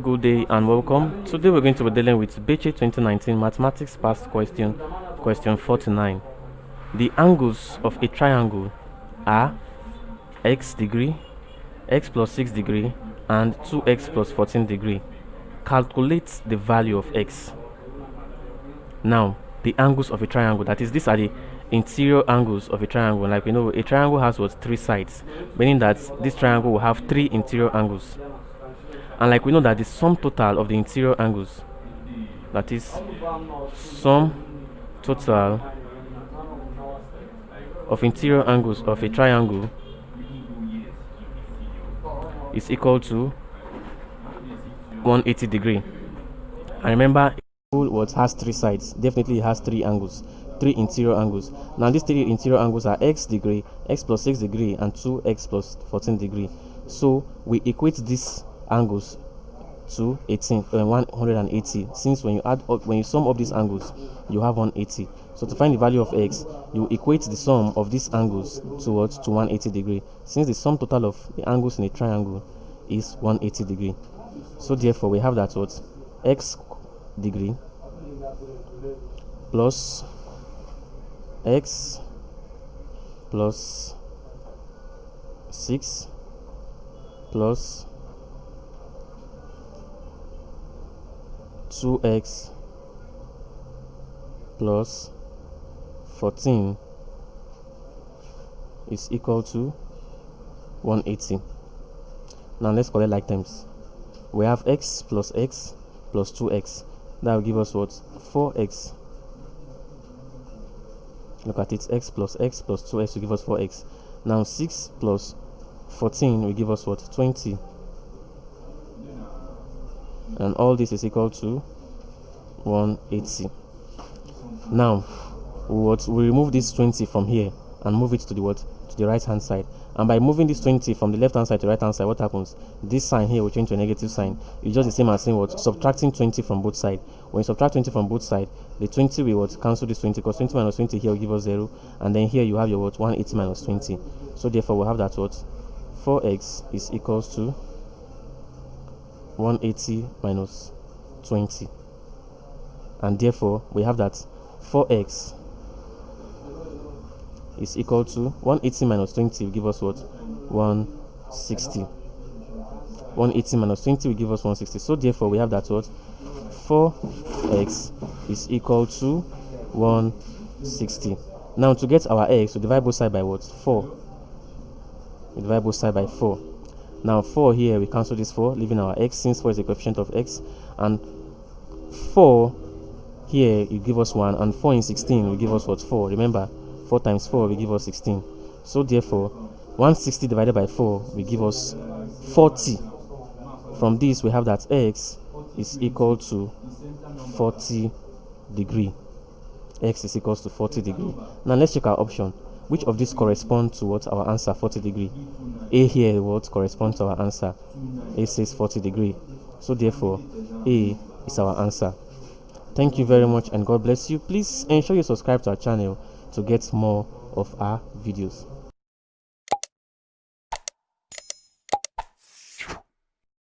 Good day and welcome. Today we're going to be dealing with BECE 2019 Mathematics Past Question, question 49. The angles of a triangle are x degree, x plus 6 degree, and 2x plus 14 degree. Calculate the value of x. Now, the angles of a triangle, that is, these are the interior angles of a triangle. Like we know, a triangle has what, 3 sides, meaning that this triangle will have 3 interior angles. And like we know that the sum total of the interior angles, that is sum total of interior angles of a triangle, is equal to 180 degree. And remember, what has 3 sides, definitely it has 3 angles, 3 interior angles. Now these 3 interior angles are x degree, x plus 6 degree, and 2x plus 14 degree. So we equate these angles to 180, since when you sum up these angles you have 180. So to find the value of x, you equate the sum of these angles to 180 degree, since the sum total of the angles in a triangle is 180 degree. So therefore we have that x degree plus x plus 6 plus 2x plus 14 is equal to 180. Now let's collect like terms. We have x plus 2x. That will give us 4x. Look at it, x plus 2x will give us 4x. Now 6 plus 14 will give us 20. And all this is equal to 180. Now we remove this 20 from here and move it to the right hand side. And by moving this 20 from the left hand side to the right hand side, what happens? This sign here will change to a negative sign. It's just the same as saying subtracting 20 from both sides. When you subtract 20 from both sides, the 20 will cancel this 20, because 20 minus 20 here will give us 0, and then here you have your 180 minus 20. So therefore we have that 4x is equals to 180 minus 20, and therefore we have that 4x is equal to 180 minus 20 will give us 160. 180 minus 20 will give us 160. So therefore we have that 4x is equal to 160. Now to get our x, we divide both sides by 4. We divide both sides by 4. Now 4 here, we cancel this 4, leaving our x, since 4 is a coefficient of x. And 4 here, you give us 1, and 4 in 16 will give us 4. Remember, 4 times 4 will give us 16. So therefore 160 divided by 4 will give us 40. From this we have that x is equal to 40 degree. X is equals to 40 degree. Now let's check our option. Which of these correspond to our answer, 40 degree? A here corresponds to our answer. A says 40 degree. So therefore A is our answer. Thank you very much and God bless you. Please ensure you subscribe to our channel to get more of our videos.